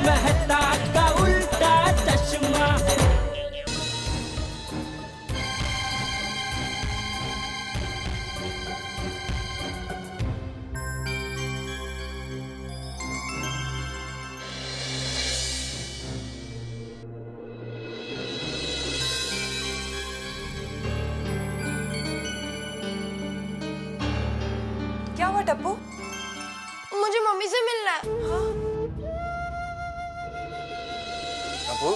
मेहता का उल्टा चश्मा। क्या हुआ टप्पू? मुझे मम्मी से मिलना है। हाँ? टप्पू,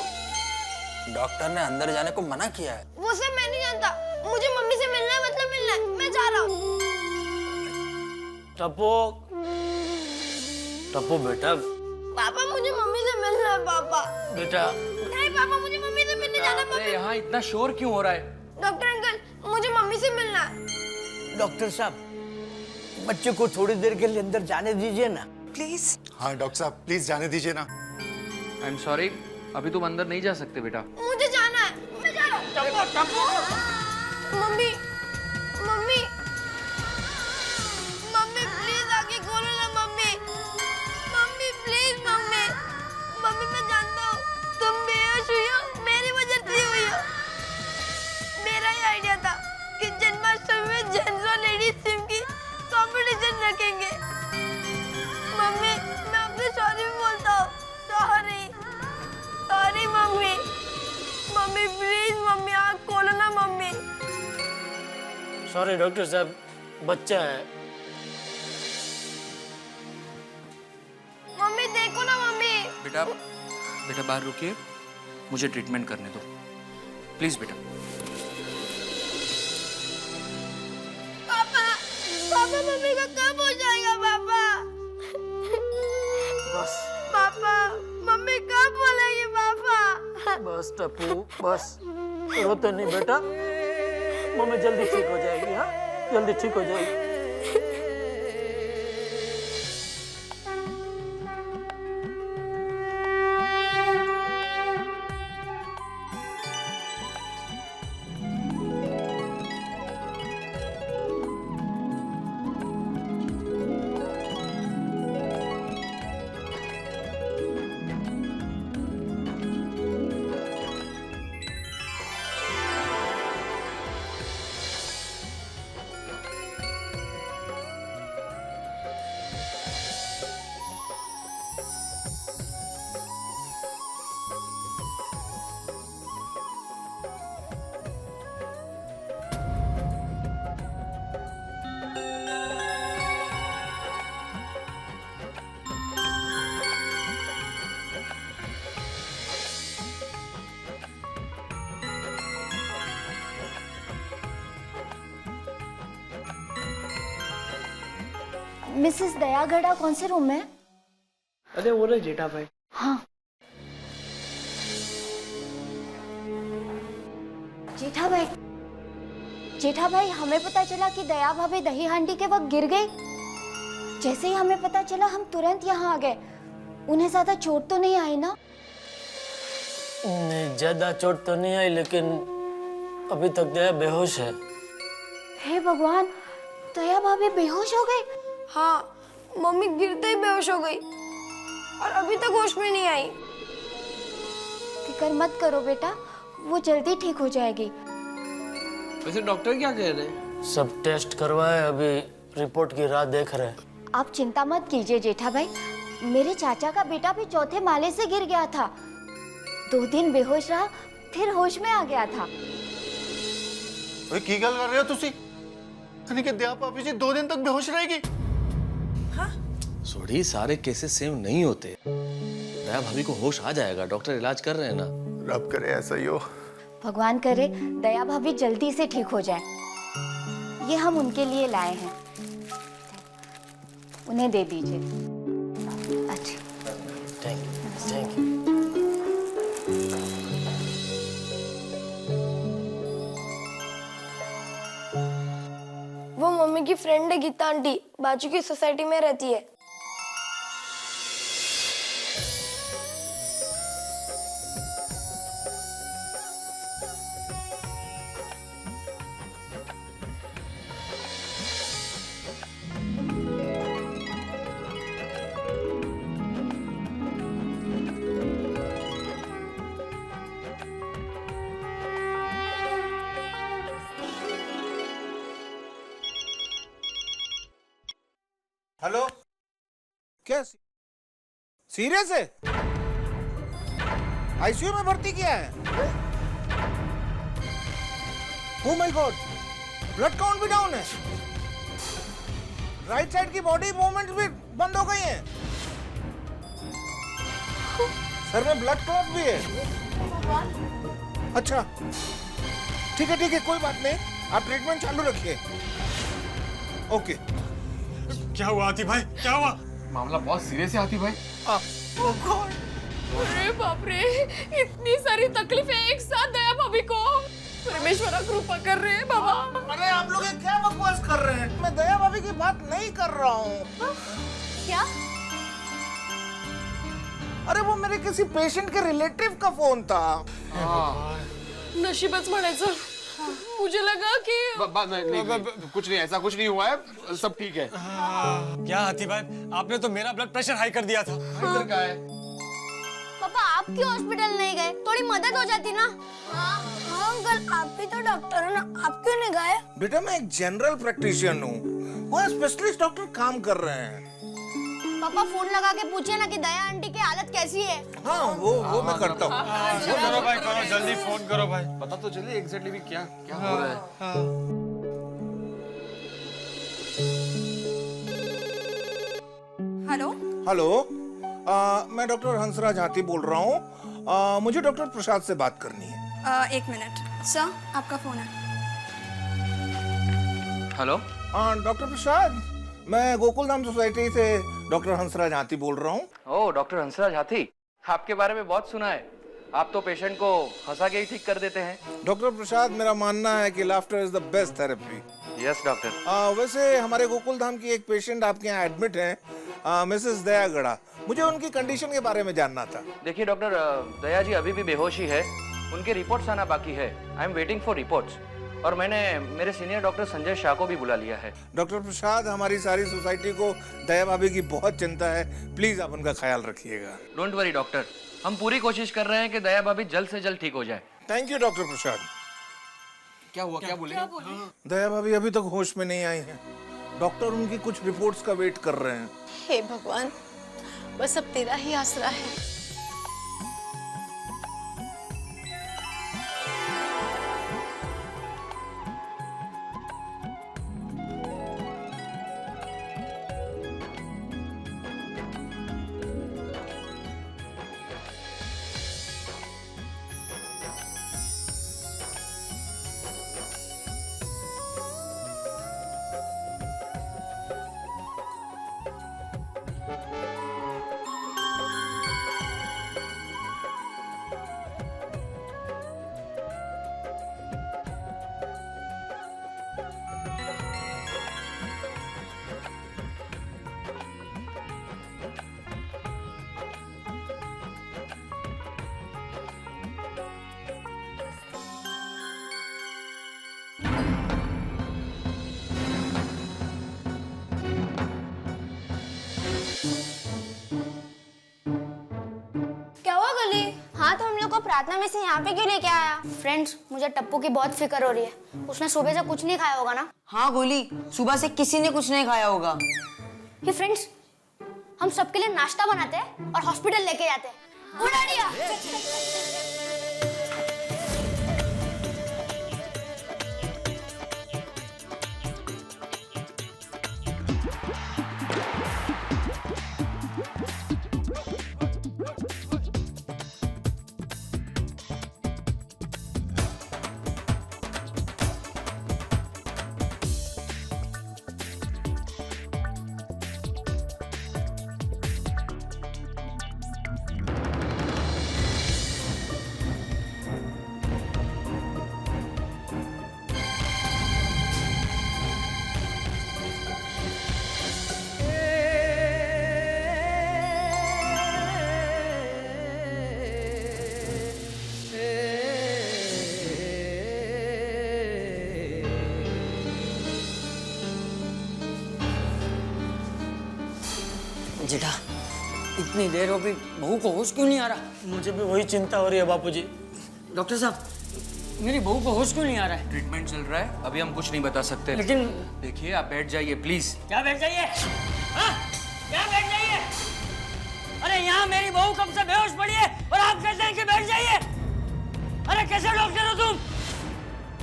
डॉक्टर ने अंदर जाने को मना किया है। वो सब मैं नहीं जानता, मुझे मम्मी से मिलना है मतलब मिलना है। मैं जा रहा हूँ। टप्पू, टप्पू बेटा, पापा मुझे मम्मी से मिलना है। पापा बेटा। नहीं पापा, मुझे मम्मी से मिलने जाना है। अरे यहाँ इतना शोर क्यों हो रहा है? डॉक्टर अंकल, मुझे मम्मी से मिलना है। डॉक्टर साहब, बच्चे को थोड़ी देर के लिए अंदर जाने दीजिए ना प्लीज। हाँ डॉक्टर साहब, प्लीज जाने दीजिए ना। आई एम सॉरी, अभी तुम अंदर नहीं जा सकते बेटा। मुझे जाना है, मैं जा रहा हूँ। मम्मी मम्मी मम्मी प्लीज आके खोलो ना। Mummy mummy please. Mummy mummy मैं जानता हूँ तुम बेहोश हुई हो, मेरी वजह से हुई हो। मेरा ही आइडिया था कि जन्माष्टमी में जेंट्स और लेडीज टीम की कंपटीशन रखेंगे। मम्मी मैं अपने सॉरी भी बोलता हूँ। Sorry sorry mummy. Mummy please, mummy आँख खोलो ना। मम्मी सॉरी डॉक्टर साहब, बच्चा है। मम्मी देखो ना। मम्मी बेटा बेटा बाहर रुकिए, मुझे ट्रीटमेंट करने दो प्लीज बेटा। पापा पापा मम्मी का कब हो जाएगा? पापा बस पापा मम्मी कब बोलेगी? पापा बस टप्पू, बस रोते नहीं बेटा, मम्मी जल्दी ठीक हो जाएगी। हाँ, जल्दी ठीक हो जाएगी। मिसेस दयागढ़ा कौन से रूम में है? अरे वो रहे जेठा भाई। हाँ जेठा भाई, जेठा भाई हमें पता चला कि दया भाभी दही हांडी के वक्त गिर गई। जैसे ही हमें पता चला हम तुरंत यहाँ आ गए। उन्हें ज्यादा चोट तो नहीं आई ना? नहीं, ज्यादा चोट तो नहीं आई, लेकिन अभी तक दया बेहोश है। हे भगवान, दया भाभी बेहोश हो गई? हाँ, मम्मी गिरते ही बेहोश हो गई और अभी तक होश में नहीं आई। फिक्र मत करो बेटा, वो जल्दी ठीक हो जाएगी। वैसे डॉक्टर क्या कह रहे हैं? सब टेस्ट करवाए, अभी रिपोर्ट की राह देख रहे हैं। आप चिंता मत कीजिए जेठा भाई, मेरे चाचा का बेटा भी चौथे माले से गिर गया था। 2 दिन बेहोश रहा, फिर होश में आ गया था। ओए की गल कर रहे हो तुसी? यानी कि दया भाभी जी 2 दिन तक बेहोश रहेगी? सोडी, सारे केसेस सेम नहीं होते। दया भाभी को होश आ जाएगा, डॉक्टर इलाज कर रहे हैं ना। रब करे ऐसा ही हो। भगवान करे दया भाभी जल्दी से ठीक हो जाए। ये हम उनके लिए लाए हैं, उन्हें दे दीजिए। अच्छा, थैंक यू, थैंक यू। वो मम्मी की फ्रेंड है गीता आंटी, बाजू की सोसाइटी में रहती है। क्या सीरियस है? आईसीयू में भर्ती किया है? Oh my God, blood count भी डाउन है, राइट साइड की बॉडी मूवमेंट भी बंद हो गई है, सर में ब्लड क्लॉट भी है। अच्छा ठीक है कोई बात नहीं, आप ट्रीटमेंट चालू रखिए। ओके। क्या हुआ आती भाई, क्या हुआ? मामला बहुत सीरियस है आती भाई। अरे बाप रे, इतनी सारी तकलीफें एक साथ दया भाभी को। परमेश्वरा कृपा कर रहे हैं बाबा। अरे आप लोग ये क्या बकवास कर रहे हैं? मैं दया भाभी की बात नहीं कर रहा हूँ। क्या? अरे वो मेरे किसी पेशेंट के रिलेटिव का फोन था। नशीबच म्हणायचं। मुझे लगा कि नहीं, कुछ नहीं, ऐसा कुछ नहीं हुआ है, सब ठीक है। क्या आती भाई, आपने तो मेरा ब्लड प्रेशर हाई कर दिया था। क्या है? पापा आप क्यों हॉस्पिटल नहीं गए? थोड़ी मदद हो जाती ना। हाँ अंकल, आप भी तो डॉक्टर हो ना, आप क्यों नहीं गए? बेटा मैं एक जनरल प्रैक्टिशियन हूँ, वहाँ स्पेशलिस्ट डॉक्टर काम कर रहे हैं। पापा फोन लगा के पूछिए ना कि दया आंटी की हालत कैसी है। हाँ वो मैं करता हूँ। करो भाई, करो जल्दी फोन करो भाई। पता तो चलिए एग्जैक्टली भी क्या क्या हो रहा है। हेलो हेलो, मैं डॉक्टर हंसराज हाथी बोल रहा हूँ। मुझे डॉक्टर प्रसाद से बात करनी है। एक मिनट सर, आपका फोन है। हेलो। डॉक्टर प्रसाद, मैं गोकुलधाम सोसाइटी से डॉक्टर हंसराज हाथी बोल रहा हूँ। ओह डॉक्टर हंसराज हाथी, आपके बारे में बहुत सुना है। आप तो पेशेंट को हंसा के ही ठीक कर देते हैं। डॉक्टर प्रसाद, मेरा मानना है कि laughter is the best therapy. Yes doctor. वैसे हमारे गोकुलधाम की एक पेशेंट आपके यहाँ एडमिट है, मिसेस दया गड़ा। मुझे उनकी कंडीशन के बारे में जानना था। देखिए डॉक्टर, दया जी अभी भी बेहोश ही है, उनके रिपोर्ट्स आना बाकी है। I am waiting for reports. और मैंने मेरे सीनियर डॉक्टर संजय शाह को भी बुला लिया है। डॉक्टर प्रसाद, हमारी सारी सोसाइटी को दया भाभी की बहुत चिंता है, प्लीज आप उनका ख्याल रखिएगा। डोंट वरी डॉक्टर, हम पूरी कोशिश कर रहे हैं कि दया भाभी जल्द से जल्द ठीक हो जाए। थैंक यू डॉक्टर प्रसाद। क्या हुआ, क्या बोले? दया भाभी अभी तक होश में नहीं आई हैं। डॉक्टर उनकी कुछ रिपोर्ट्स का वेट कर रहे हैं। हे भगवान, बस अब तेरा ही आसरा है। प्रार्थना में से यहाँ पे क्यों लेके आया? फ्रेंड्स, मुझे टप्पू की बहुत फिक्र हो रही है। उसने सुबह से कुछ नहीं खाया होगा ना? हाँ गोली, सुबह से किसी ने कुछ नहीं खाया होगा। ये फ्रेंड्स, हम सबके लिए नाश्ता बनाते हैं और हॉस्पिटल लेके जाते हैं। उड़ा दिया। जेठा, इतनी देर हो गई, बहू को होश क्यों नहीं आ रहा? मुझे भी वही चिंता हो रही है बापूजी। डॉक्टर साहब, मेरी बहू को होश क्यों नहीं आ रहा है? ट्रीटमेंट चल रहा है, अभी हम कुछ नहीं बता सकते। लेकिन देखिए, आप बैठ जाइए प्लीज। क्या बैठ जाइए? हाँ? यहाँ बैठ जाइए। अरे यहाँ मेरी बहू कब से बेहोश पड़ी है और आप कहते हैं कि बैठ जाइए। अरे कैसे डॉक्टर हो तुम?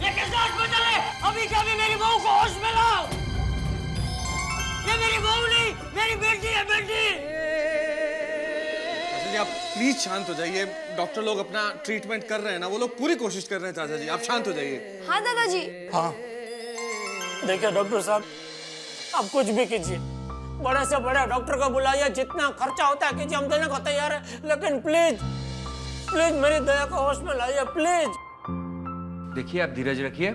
ये कैसा हॉस्पिटल है? अभी क्या भी मेरी बहू को होश में लाओ। ये मेरी बहू नहीं, मेरी बेटी है, बेटी। चाचा जी आप प्लीज शांत हो जाइए। डॉक्टर लोग अपना ट्रीटमेंट कर रहे हैं ना, वो लोग पूरी कोशिश कर रहे हैं। चाचा जी आप शांत हो जाइए। हाँ दादाजी। हाँ देखिए डॉक्टर साहब, आप कुछ भी कीजिए, बड़े से बड़े डॉक्टर को बुलाइए, जितना खर्चा होता है कीजिए, हम देने को तैयार है। लेकिन प्लीज प्लीज मेरी दया को होश में लाइए प्लीज। देखिए आप धीरज रखिए,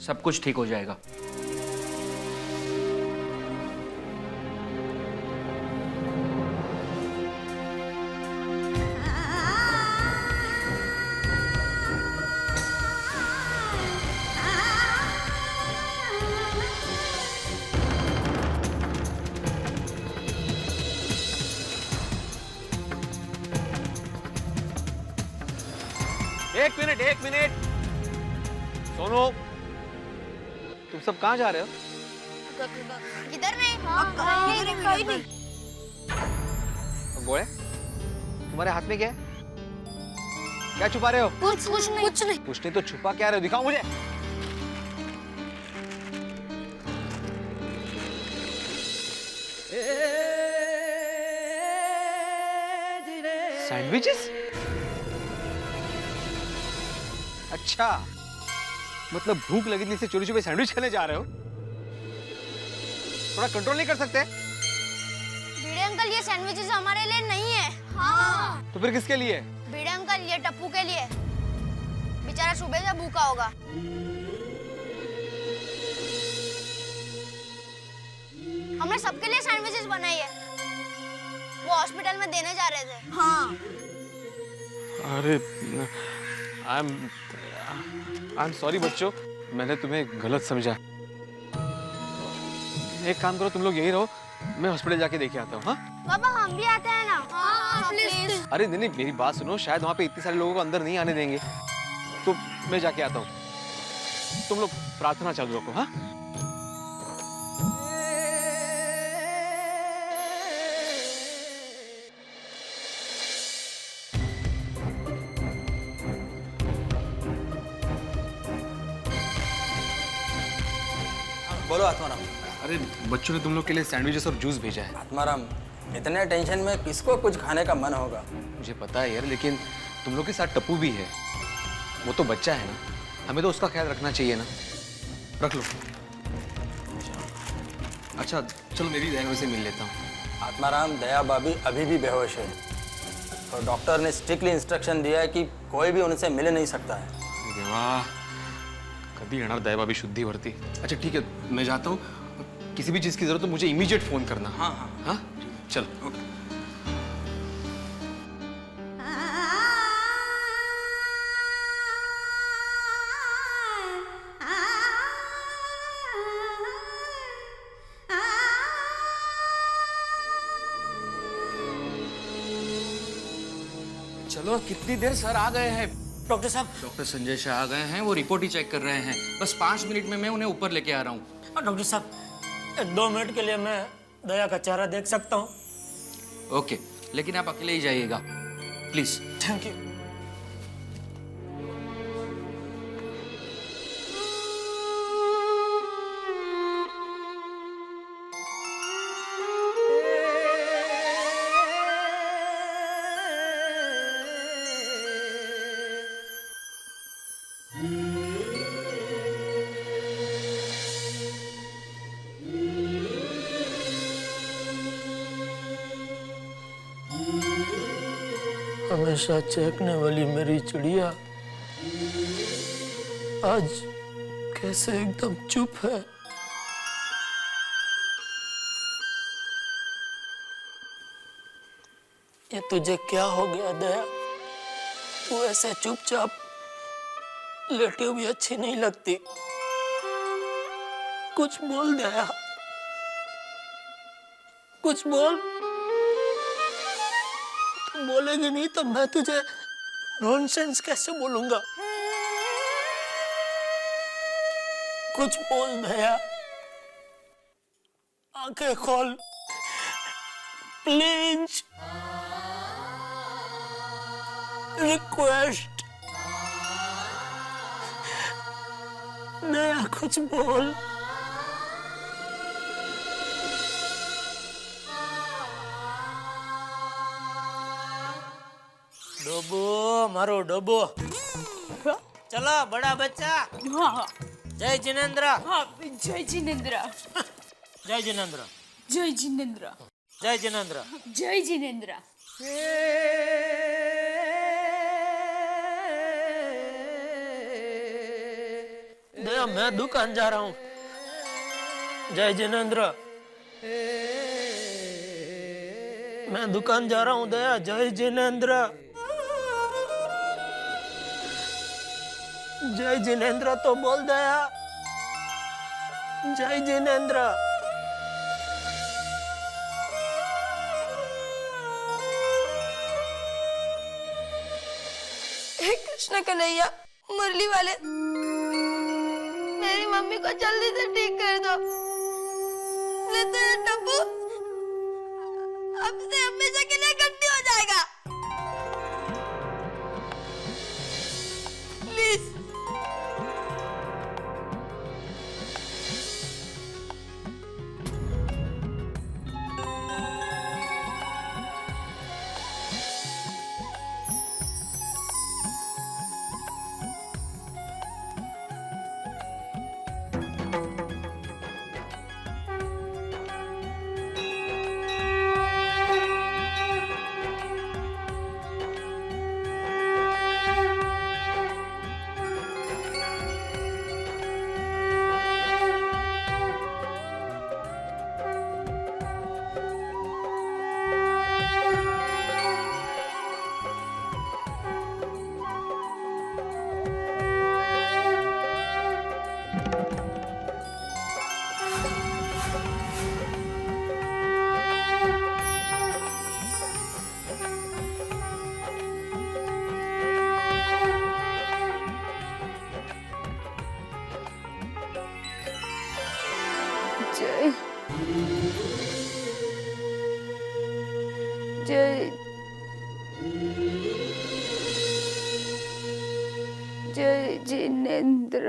सब कुछ ठीक हो जाएगा। एक मिनट सोनू, तुम सब कहाँ जा रहे हो? किधर नहीं? कहीं नहीं। गोळे, तुम्हारे हाथ में क्या है? क्या छुपा रहे हो? कुछ नहीं। कुछ नहीं तो छुपा क्या रहे हो? दिखाओ मुझे। सैंडविचेस? अच्छा, मतलब भूख लगी थी, चोरी छुपे सैंडविच खाने जा रहे हो? थोड़ा कंट्रोल नहीं कर सकते? भिड़े अंकल, ये सैंडविचेस हमारे लिए नहीं है। हाँ। तो फिर किसके लिए? भिड़े अंकल, ये टप्पू के लिए। बेचारा सुबह से भूखा होगा। हमने सबके लिए सैंडविचेस बनाई है। वो हॉस्पिटल में देने जा रहे थे। हाँ। अरे आई एम सॉरी बच्चों, मैंने तुम्हें गलत समझा। एक काम करो, तुम लोग यही रहो, मैं हॉस्पिटल जाके देखे आता हूँ। हाँ पापा, हम भी आते हैं ना। हाँ, प्लीज। अरे नहीं, मेरी बात सुनो, शायद वहाँ पे इतने सारे लोगों को अंदर नहीं आने देंगे, तो मैं जाके आता हूँ। तुम लोग प्रार्थना चालू रखो। हाँ बोलो आत्माराम। अरे बच्चों ने तुम लोग के लिए सैंडविचेस और जूस भेजा है। आत्माराम, इतने टेंशन में किसको कुछ खाने का मन होगा? मुझे पता है यार, लेकिन तुम लोग के साथ टप्पू भी है। वो तो बच्चा है ना, हमें तो उसका ख्याल रखना चाहिए ना। रख लो। अच्छा चलो, मेरी दया से मिल लेता हूँ। आत्माराम, दया भाभी अभी भी बेहोश है और डॉक्टर ने स्ट्रिक्टली इंस्ट्रक्शन दिया है कि कोई भी उनसे मिल नहीं सकता है। देवा, कभी येणार दया भाभी शुद्धि भरती। अच्छा ठीक है, मैं जाता हूँ। किसी भी चीज़ की जरूरत तो मुझे इमीडिएट फोन करना। हाँ हाँ हाँ चलो। ओके। चलो, कितनी देर सर आ गए हैं। डॉक्टर साहब, डॉक्टर संजय शाह आ गए हैं, वो रिपोर्ट ही चेक कर रहे हैं। बस 5 मिनट में मैं उन्हें ऊपर लेके आ रहा हूँ। डॉक्टर साहब, 1-2 मिनट के लिए मैं दया का चेहरा देख सकता हूँ? ओके, लेकिन आप अकेले ही जाइएगा प्लीज। Thank you. हमेशा चहकने वाली मेरी चिड़िया आज कैसे एकदम चुप है। ये तुझे क्या हो गया दया? तू ऐसे चुपचाप लेटी हुई अच्छी नहीं लगती। कुछ बोल दया, कुछ बोल। तुम बोलेगी नहीं तो मैं तुझे नॉनसेंस कैसे बोलूंगा? कुछ बोल दया, आंखें खोल। प्लीज रिक्वेस्ट, नया कुछ बोल। डोबो मारो डोबो। चलो बड़ा बच्चा। हाँ जय जिनेंद्र। हाँ जय जिनेंद्र। जय जिनेंद्र। जय जिनेंद्र। जय जिनेंद्र। जय जिनेंद्र। दया मैं दुकान जा रहा हूँ। जय जिनेंद्र। मैं दुकान जा रहा हूँ दया। जय जिनेंद्र। जय जिनेंद्र तो बोल दया। जय जिनेंद्र। हे कृष्ण कन्हैया, मुरली वाले, मेरी मम्मी को जल्दी से ठीक कर दो। नहीं तो ये टप्पू अब से हमेशा के लिए गड्डी हो जाएगा। प्लीज। जय जय जय जिनेंद्र।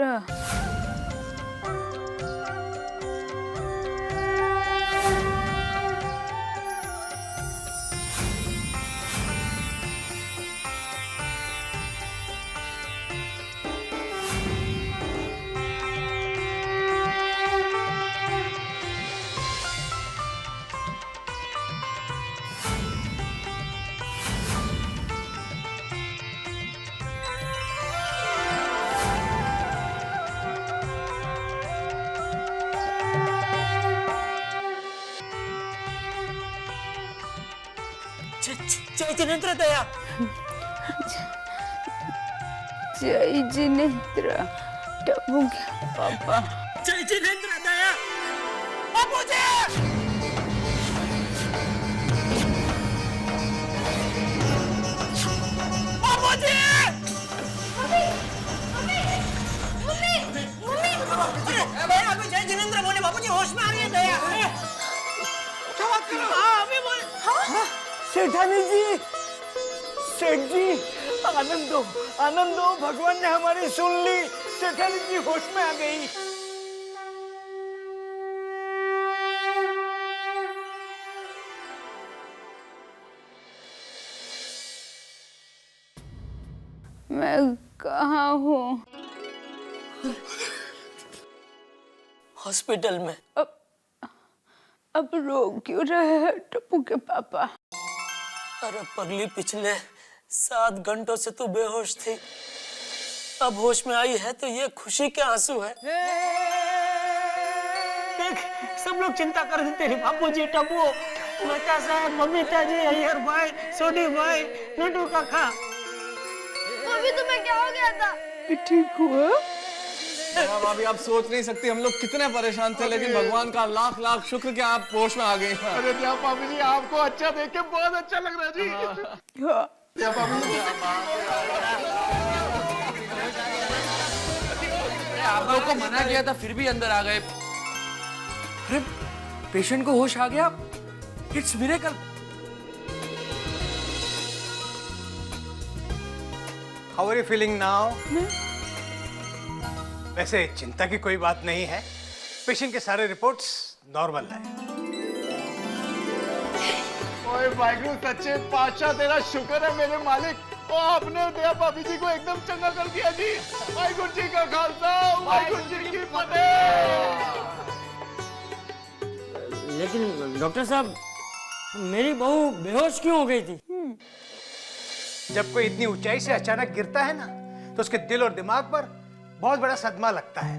जय जिनेंद्र दया। जय जिनेंद्र टप्पू के पापा। जय जिनेंद्र दया। बाबूजी। बाबूजी। अभी जय जिनेंद्र बोले बाबूजी होश में आ गए दया। क्या बात कर रहे हो? हाँ अभी बोले। हाँ? सेठानी जी, सेठ जी, आनंद दो, भगवान ने हमारी सुन ली। सेठानी जी होश में आ गई। मैं कहाँ हूँ? हॉस्पिटल में। अब रो क्यों रहे हैं टप्पू के पापा? अरे पगली, पिछले 7 घंटों से तू बेहोश थी, अब होश में आई है तो ये खुशी के आंसू है। देख सब लोग चिंता कर रहे तेरे बापूजी, टप्पू, मेहता साहब, बबीता जी, अय्यर भाई, सोडी भाई, नटू काका। अभी तुम्हें क्या हो गया था? ठीक हुआ? भाभी आप सोच नहीं सकती हम लोग कितने परेशान थे, लेकिन भगवान का लाख लाख शुक्र कि आप होश में आ गई। अरे क्या भाभी जी, आपको अच्छा देख के बहुत अच्छा लग रहा है जी। हाँ। क्या भाभी जी, आप लोग को मना किया था फिर भी अंदर आ गए। अरे पेशेंट को होश आ गया, it's miracle. How are you feeling now? वैसे चिंता की कोई बात नहीं है, पेशेंट के सारे रिपोर्ट्स नॉर्मल है। ओए वाहिगुरु सच्चे पातशाह, तेरा शुक्र है मेरे मालिक, और आपने दया भाभी जी को एकदम चंगा कर दिया जी। वाहिगुरु जी का खालसा, वाहिगुरु जी की फतेह। लेकिन डॉक्टर साहब, मेरी बहू बेहोश क्यों हो गई थी? जब कोई इतनी ऊंचाई से अचानक गिरता है ना, तो उसके दिल और दिमाग पर बहुत बड़ा सदमा लगता है,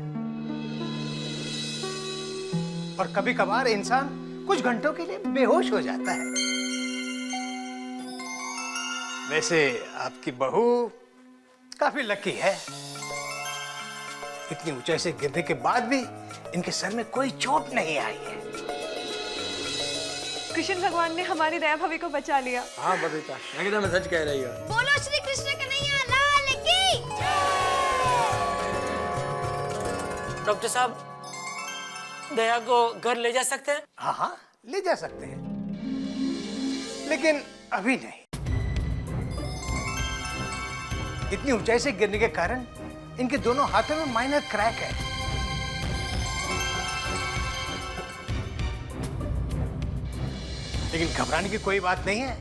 और कभी कभार इंसान कुछ घंटों के लिए बेहोश हो जाता है। वैसे आपकी बहू काफी लकी है, इतनी ऊंचाई से गिरने के बाद भी इनके सर में कोई चोट नहीं आई है। कृष्ण भगवान ने हमारी दया भाभी को बचा लिया। हाँ बबीता, एकदम सच कह रही हो। बोलो श्री कृष्ण कन्हैया लाल की। डॉक्टर साहब, दया को घर ले जा सकते हैं? हाँ हाँ, ले जा सकते हैं, लेकिन अभी नहीं। इतनी ऊंचाई से गिरने के कारण इनके दोनों हाथों में माइनर क्रैक है। लेकिन घबराने की कोई बात नहीं है,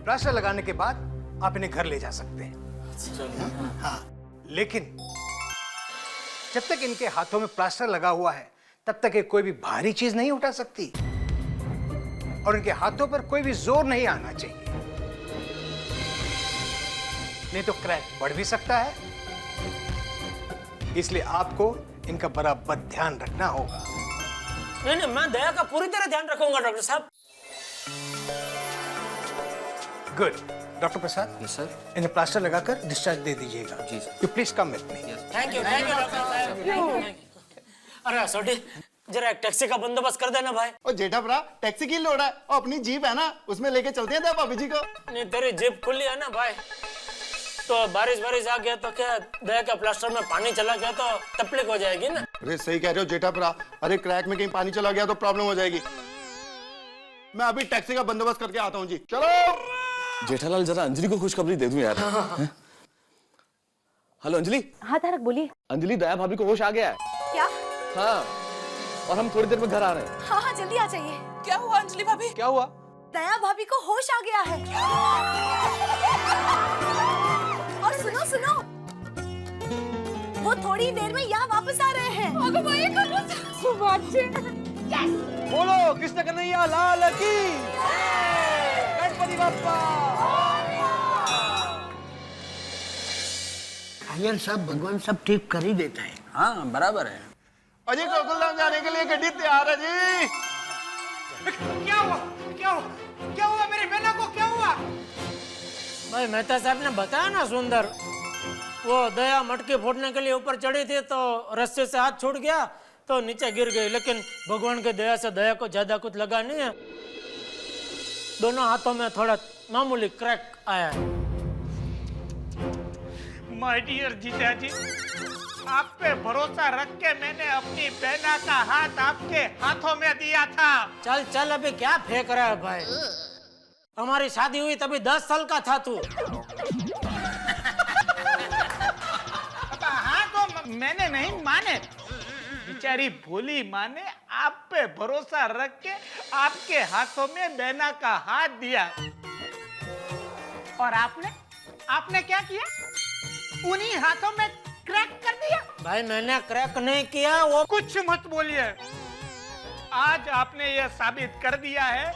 प्लास्टर लगाने के बाद आप इन्हें घर ले जा सकते हैं। हाँ, लेकिन जब तक इनके हाथों में प्लास्टर लगा हुआ है, तब तक ये कोई भी भारी चीज नहीं उठा सकती, और इनके हाथों पर कोई भी जोर नहीं आना चाहिए, नहीं तो क्रैक बढ़ भी सकता है। इसलिए आपको इनका बराबर ध्यान रखना होगा। नहीं नहीं, मैं दया का पूरी तरह ध्यान रखूंगा डॉक्टर साहब। Good. Doctor Prasad, yes sir. इन्हें प्लास्टर लगाकर डिस्चार्ज दे दीजिएगा। जी sir. You please come with me. Thank you doctor साहब। अरे सोडी, जरा एक टैक्सी का बंदोबस्त कर देना भाई। और जेठा भरा, टैक्सी की लोड़ है, और अपनी जीप है ना, उसमें लेके चलते हैं दया भाभी जी को। नहीं, तेरी जेब खुली है ना भाई, तो बारिश आ गया तो क्या दया के प्लास्टर में पानी चला गया तो तकलीफ हो जाएगी ना। अरे सही कह रहे हो जेठा भरा, अरे क्रैक में कहीं पानी चला गया तो प्रॉब्लम हो जाएगी। मैं अभी टैक्सी का बंदोबस्त करके आता हूँ जी। चलो जेठालाल, जरा अंजलि को खुशखबरी दे दूं यार। हेलो अंजलि। हाँ तारक बोलिए। अंजलि, दया भाभी को होश आ गया है। क्या? हाँ, और हम थोड़ी देर में घर आ रहे हैं। हाँ हाँ जल्दी आ जाइए। क्या हुआ अंजलि भाभी? क्या हुआ? दया भाभी को होश आ गया है। और सुनो सुनो, वो थोड़ी देर में यहाँ वापस आ रहे हैं। बोलो कृष्ण कन्हैया लाल की। गणपति बप्पा। आर्यन साहब, भगवान सब ठीक कर ही देता है। हाँ बराबर है। अजय गोकुलधाम जाने के लिए गड्डी तैयार है जी। क्या हुआ? क्या हुआ? क्या हुआ मेरी बहना को? क्या हुआ? भाई मेहता साहब ने बताया ना सुंदर, वो दया मटके फोड़ने के लिए ऊपर चढ़ी थी तो रस्से से हाथ छूट गया तो नीचे गिर गई, लेकिन भगवान की दया से दया को ज्यादा कुछ लगा नहीं है। दोनों हाथों में थोड़ा मामूली क्रैक आया है। माय डियर जीजा जी, आप पे भरोसा रख के मैंने अपनी बहना का हाथ आपके हाथों में दिया था। चल चल, अभी क्या फेंक रहा है भाई? हमारी शादी हुई तभी 10 साल का था तू। हाँ तो मैंने नहीं माने, बेचारी भोली माँ ने आप पे भरोसा रख के आपके हाथों में बहना का हाथ दिया, और आपने क्या किया? उन्हीं हाथों में क्रैक कर दिया। भाई मैंने क्रैक नहीं किया। वो कुछ मत बोलिए, आज आपने यह साबित कर दिया है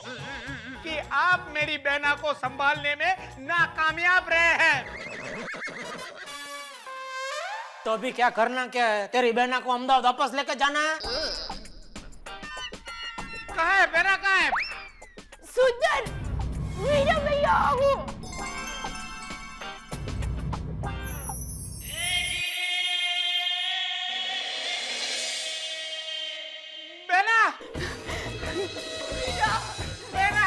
कि आप मेरी बहना को संभालने में नाकामयाब रहे हैं। तो अभी क्या करना क्या है? तेरी बहना को अहमदाबाद वापस लेकर जाना है? कहाँ है बहना? कहाँ है? सुंदर, मेरा भैया आओ। बहना, बहना,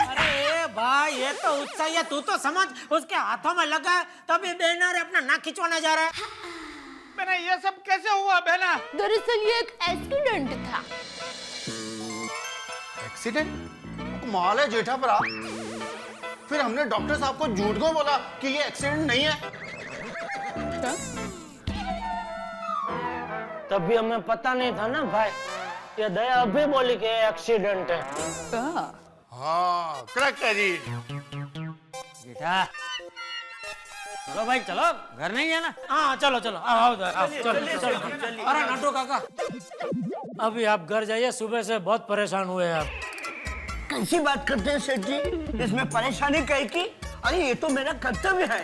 अरे भाई ये तो उत्साह है, तू तो समझ, उसके हाथों में लगा है तभी बेनारे अपना नाक खिंचवाने जा रहा है। बहना ये सब कैसे हुआ बहना? दरअसल ये एक एक्सीडेंट था। एक्सीडेंट? कमाल है जेठा भरा। फिर हमने डॉक्टर साहब को झूठ क्यों बोला कि ये एक्सीडेंट नहीं है? तभी हमें पता नहीं था ना भाई, ये दया अभी बोली कि एक्सीडेंट है। हाँ करेक्ट है जी। बेटा चलो भाई चलो, घर नहीं है ना? हाँ चलो चलो, आओ चलो चलो। अरे नटू काका, अभी आप घर जाइए, सुबह से बहुत परेशान हुए हैं आप। कैसी बात करते हैं सेठ जी, इसमें परेशानी कहीं की? अरे ये तो मेरा कर्तव्य है।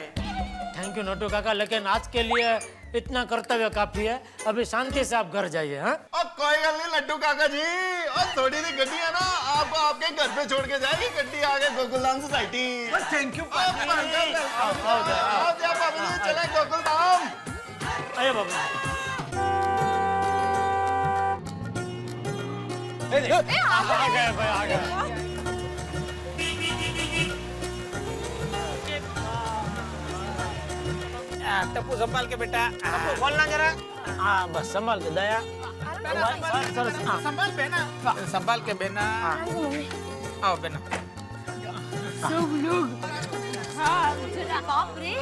थैंक यू नटू काका, लेकिन आज के लिए इतना कर्तव्य काफी है। अभी शांति से आप घर जाइए। हाँ कोई गल नहीं लड्डू काका जी, और थोड़ी सी गड्डी है ना, आपको आपके घर पे छोड़ के जाएगी गड्डी आगे गोकुलधाम सोसाइटी। थैंक यू चले गोकुलधाम। अरे बाबू आ गए भाई, आ गए। टप्पू संभाल के बेटा, बोलना जरा। हाँ बस संभाल के दया। संभाल बहना, संभाल के बहना। आओ बहना। सब लोग बाप रे,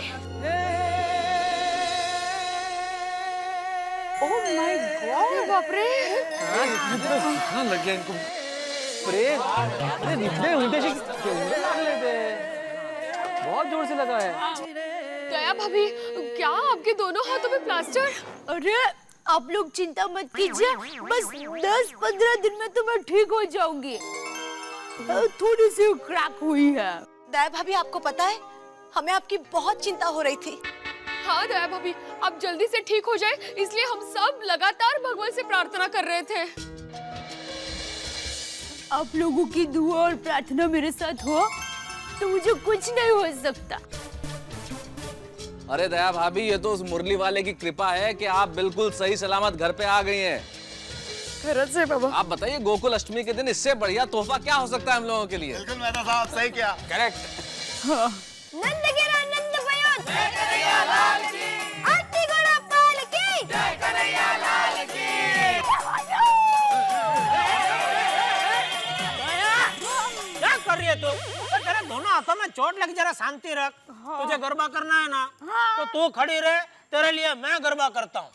ओह माय गॉड, बाप रे। लग गया इनको प्रेम। अरे निकले उल्टे से लग लेते, बहुत जोर से लगा है। दया भाभी, क्या आपके दोनों हाथों में प्लास्टर? अरे आप लोग चिंता मत कीजिए, बस 10-15 दिन में तो मैं ठीक हो जाऊंगी। थोड़ी सी क्रैक हुई है। दया भाभी आपको पता है, हमें आपकी बहुत चिंता हो रही थी। हाँ दया भाभी, आप जल्दी से ठीक हो जाए, इसलिए हम सब लगातार भगवान से प्रार्थना कर रहे थे। आप लोगों की दुआ और प्रार्थना मेरे साथ हो तो मुझे कुछ नहीं हो सकता। अरे दया भाभी, ये तो उस मुरली वाले की कृपा है कि आप बिल्कुल सही सलामत घर पे आ गई हैं। खरच है बाबा। आप बताइए, गोकुल अष्टमी के दिन इससे बढ़िया तोहफा क्या हो सकता है हम लोगों के लिए? बिल्कुल मेहता साहब सही किया। करेक्ट। नंद गिरा नंद भयो, जय कन्हैया लाल की, आरती घोड़ा पाल की, जय कन्हैया लाल की। क्या कर रही है तू? तेरे दोनों हाथों में चोट लगी, जरा शांति रख। तुझे गरबा करना है ना, तो तू खड़ी रहे, तेरे लिए मैं गरबा करता हूँ।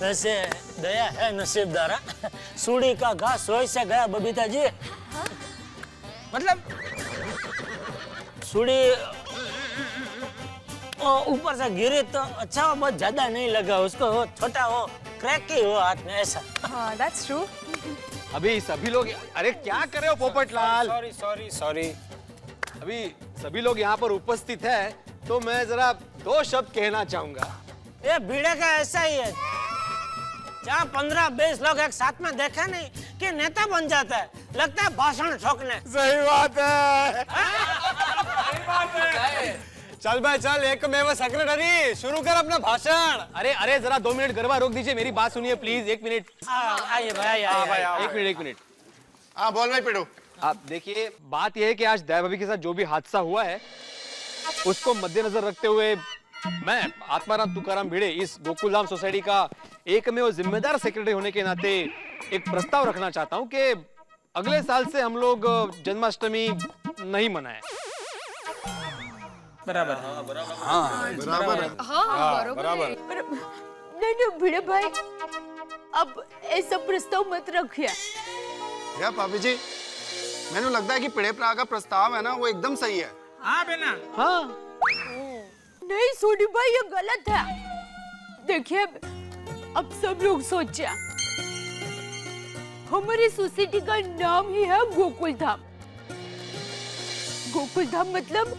वैसे दया है नसीबदारा, सूढ़ी का घास सोई से गया बबीता जी। मतलब सूढ़ी ऊपर से गिरी तो अच्छा हो, बहुत ज्यादा नहीं लगा उसको, वो छोटा हो, क्रैक ही हो हाथ में ऐसा। हाँ दैट्स ट्रू। अभी सभी लोग, अरे क्या कर रहे हो पोपटलाल? Sorry sorry sorry. अभी सभी लोग यहाँ पर उपस्थित है, तो मैं जरा 2 शब्द कहना चाहूंगा। ये भीड़े का ऐसा ही है, जहाँ 15-20 लोग एक साथ में देखे नहीं कि नेता बन जाता है, लगता है भाषण ठोकने। सही बात है। चल भाई चल, एक में वो सेक्रेटरी शुरू कर अपना भाषण। अरे अरे जरा 2 मिनट गरबा रोक दीजिए, मेरी बात सुनिए प्लीज, 1 मिनट। आइए भाई, आइए। 1 मिनट। हाँ बोल भाई पिड़ू। आप देखिए, बात यह है कि आज दया भाभी के साथ जो भी हादसा हुआ है उसको मद्देनजर रखते हुए मैं आत्माराम तुकाराम भिड़े इस गोकुलधाम सोसाइटी का एक में वो जिम्मेदार सेक्रेटरी होने के नाते एक प्रस्ताव रखना चाहता हूं कि अगले साल से हम लोग जन्माष्टमी नहीं मनाएं। बराबर। हाँ बराबर। नहीं भिड़े भाई, अब ऐसा प्रस्ताव मत रखिए। या भाभी जी, मैंने लगता है कि पिड़े प्रा का प्रस्ताव है ना वो एकदम सही है। हाँ बेना। हाँ नहीं सोनी भाई, ये गलत है। देखिए, अब सब लोग सोचे हमारी सोसाइटी का नाम ही है गोकुल धाम। गोकुल धाम मतलब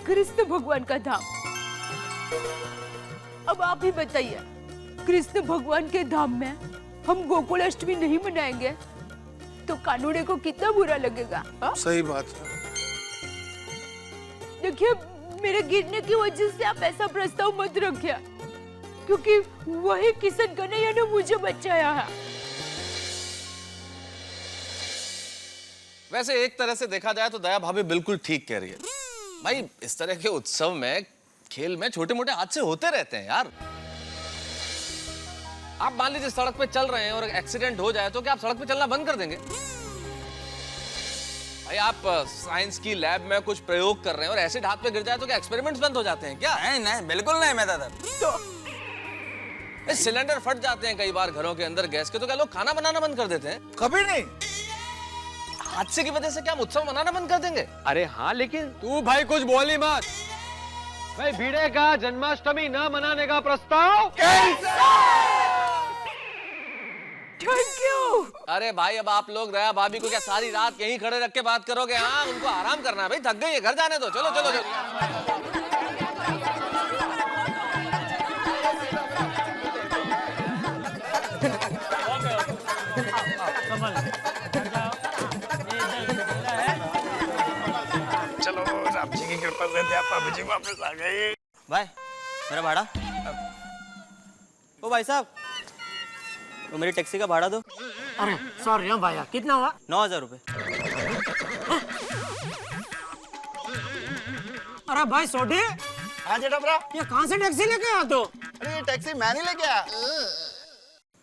कृष्ण भगवान का धाम। अब आप ही बताइए, कृष्ण भगवान के धाम में हम गोकुल अष्टमी नहीं मनाएंगे तो कानूने को कितना बुरा लगेगा। सही बात है। देखिए, मेरे गिरने की वजह से आप ऐसा प्रस्ताव मत रखिए, क्योंकि वही किशन कन्हैया ने मुझे बचाया है। वैसे एक तरह से देखा जाए तो दया भाभी बिल्कुल ठीक कह रही है भाई। इस तरह के उत्सव में, खेल में छोटे मोटे हादसे होते रहते हैं यार। आप मान लीजिए सड़क पे चल रहे हैं और एक्सीडेंट हो जाए तो क्या आप सड़क पे चलना बंद कर देंगे? भाई आप साइंस की लैब में कुछ प्रयोग कर रहे हैं और एसिड हाथ पे गिर जाए तो क्या एक्सपेरिमेंट्स बंद हो जाते हैं क्या? नहीं बिल्कुल नहीं मैं दादा। तो सिलेंडर फट जाते हैं कई बार घरों के अंदर गैस के, तो क्या लोग खाना बनाना बंद कर देते हैं? कभी नहीं। हादसे की वजह से क्या हम उत्सव मनाना बंद कर देंगे? अरे हाँ, लेकिन तू भाई कुछ बोली मत। भाई भिड़े का जन्माष्टमी न मनाने का प्रस्ताव थैंक यू। अरे भाई, अब आप लोग दया भाभी को क्या सारी रात यहीं खड़े रख के बात करोगे? हाँ, उनको आराम करना है भाई, थक गई है, घर जाने दो। चलो चलो चलो। चलो, राम जी की कृपा से दया भाभी जी वापस आ गई। भाई मेरा भाड़ा। ओ भाई साहब, तो मेरी टैक्सी का भाड़ा दो। अरे सॉरी भैया, कितना हुआ? 9,000 रुपए। अरे भाई सोडी, हाँ जेठा ब्रा, ये कहाँ से टैक्सी लेके आया तू? अरे ये टैक्सी मैं नहीं लेके आया।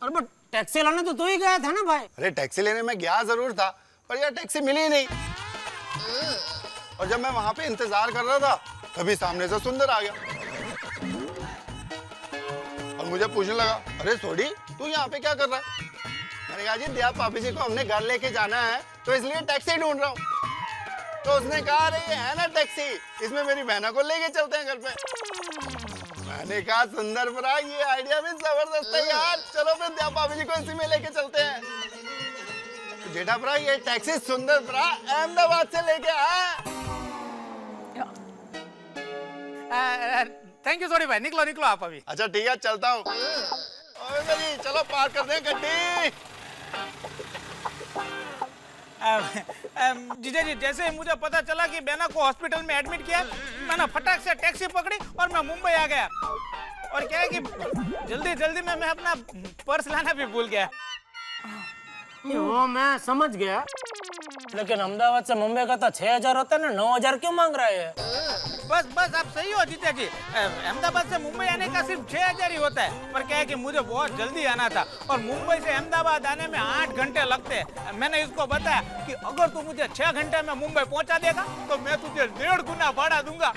अरे बट टैक्सी लाने तो तू ही गया था ना भाई। अरे टैक्सी लेने में गया जरूर था, पर यार टैक्सी मिली ही नहीं। और जब मैं वहां पे इंतजार कर रहा था तभी सामने से सुंदर आ गया और मुझे पूछने लगा, अरे सोडी तू यहाँ पे क्या कर रहा है? मैंने कहा जी दया भाभी जी को हमने घर लेके जाना है तो इसलिए टैक्सी ढूंढ रहा हूँ। तो उसने कहा, अरे ये है ना टैक्सी, इसमें मेरी बहना को लेके चलते हैं घर पे। मैंने कहा सुंदर बरा, ये आइडिया भी जबरदस्त है यार, चलो फिर दया भाभी जी को इसी में लेके चलते हैं। तो जेठा बरा, ये टैक्सी सुंदर बरा अहमदाबाद से लेके आया। थैंक यू सॉरी भाई, निकलो निकलो आप अभी। अच्छा ठीक है, चलता हूँ। मेरी चलो पार कर दें गड्डी। जीजा जी, जैसे मुझे पता चला कि बेना को हॉस्पिटल में एडमिट किया, मैंने फटाक से टैक्सी पकड़ी और मैं मुंबई आ गया। और क्या है कि जल्दी जल्दी में मैं अपना पर्स लाना भी भूल गया। वो मैं समझ गया, लेकिन अहमदाबाद से मुंबई का तो 6,000 होता है ना, 9,000 क्यों मांग रहे हैं? बस बस आप सही हो जीजा जी, अहमदाबाद से मुंबई आने का सिर्फ 6,000 ही होता है। पर क्या है कि मुझे बहुत जल्दी आना था और मुंबई से अहमदाबाद आने में 8 घंटे लगते हैं। मैंने इसको बताया कि अगर तू मुझे 6 घंटे में मुंबई पहुंचा देगा तो मैं तुझे 1.5 गुना भाड़ा दूंगा।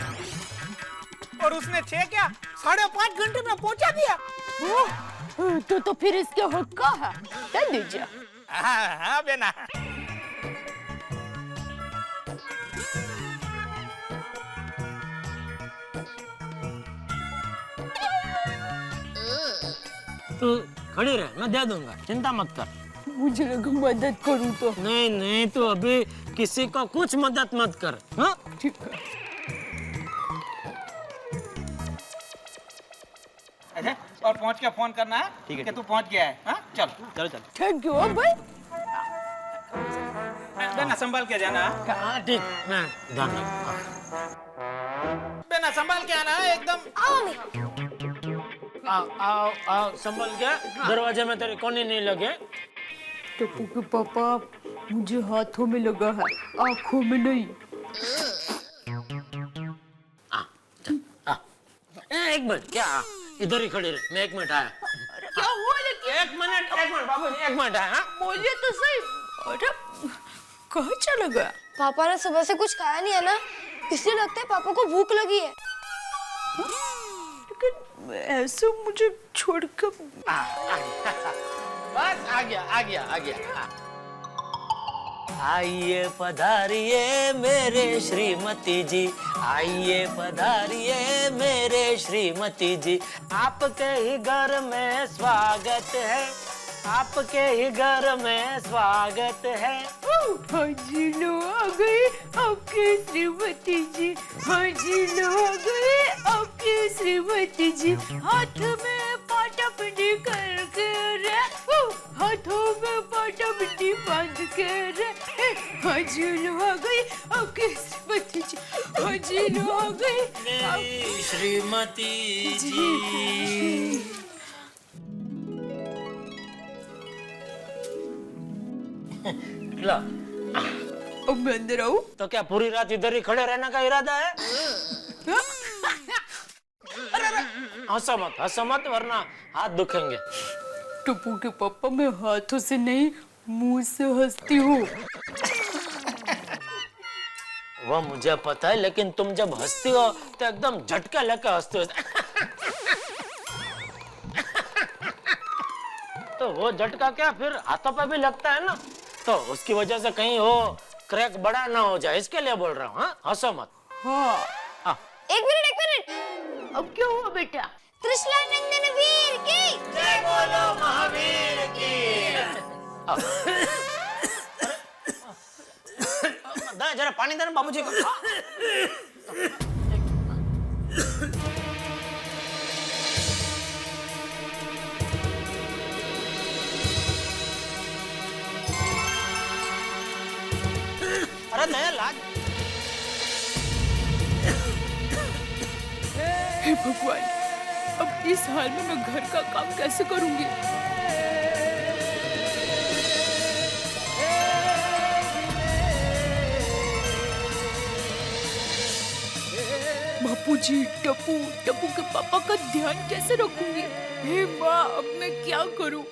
और उसने 6 क्या 5.5 घंटे में पहुंचा दिया। तो फिर इसके हक का है, दे दीजिए। हाँ बेना। तू खड़ी रह, मैं दे दूंगा, चिंता मत कर। मुझे लगा मदद करूं तो। नहीं नहीं, तू अभी किसी को कुछ मदद मत कर। हाँ ठीक है। अच्छा, और पहुंच के फोन करना है। ठीक है कि तू पहुंच गया है। हाँ चल चल चल। थैंक यू भाई। बेना संभाल के जाना। हाँ ठीक, मैं ध्यान रखूंगा। देना, संभाल के आना है एकदम। आओ मम्मी। आओ आओ आओ, संभल के, दरवाजे में तेरे कोने नहीं लगे। टप्पू के पापा, मुझे हाथों में लगा है, आंखों में नहीं। एक मिनट, क्या इधर ही खड़ी रहे, मैं 1 मिनट आया। क्या हुआ लेकिन? 1 मिनट बाबू जी, 1 मिनट आया। बोलिए तो सही। अरे कहाँ चला गया? पापा ने सुबह से कुछ खाया नहीं है ना, इसलिए लगता है पापा को भूख लगी है। लेकिन ऐसे मुझे छोड़कर बस आ गया। आइए पधारिए मेरे श्रीमती जी, आइए पधारिए मेरे श्रीमती जी, आपके ही घर में स्वागत है, आपके ही घर में स्वागत है। हाजी लो आ गई आपकी श्रीमती जी, हाजी लो आ गई आपकी श्रीमती जी, हाथ में पाटा पिंडी करके रे, हाथों में पाटा पिंडी बांध के रे, हाजी लो आ गई आपकी श्रीमती जी, हाजी लो आ गई मेरी श्रीमती जी। ला, अब मैं अंदर आऊं? तो क्या पूरी रात इधर ही खड़े रहने का इरादा है? हंसो मत वरना हाथ दुखेंगे। टप्पू के पापा, मैं हाथों से नहीं मुंह से हंसती हूँ। वो मुझे पता है, लेकिन तुम जब हंसती हो तो एकदम झटका लेकर हंसते हो। तो वो झटका क्या फिर हाथों पे भी लगता है ना, तो उसकी वजह से कहीं वो क्रैक बड़ा ना हो जाए, इसके लिए बोल रहा हूँ। हाँ, हंसो मत। हाँ। एक मिनट। अब क्या हुआ बेटा? कृष्णानंदन वीर की जय बोलो महावीर की। जरा पानी देना बाबूजी को। अरे दया लाज। हे भगवान, अब इस हाल में मैं घर का काम कैसे करूंगी? बापूजी, टप्पू के पापा का ध्यान कैसे रखूंगी? हे माँ, अब मैं क्या करूं?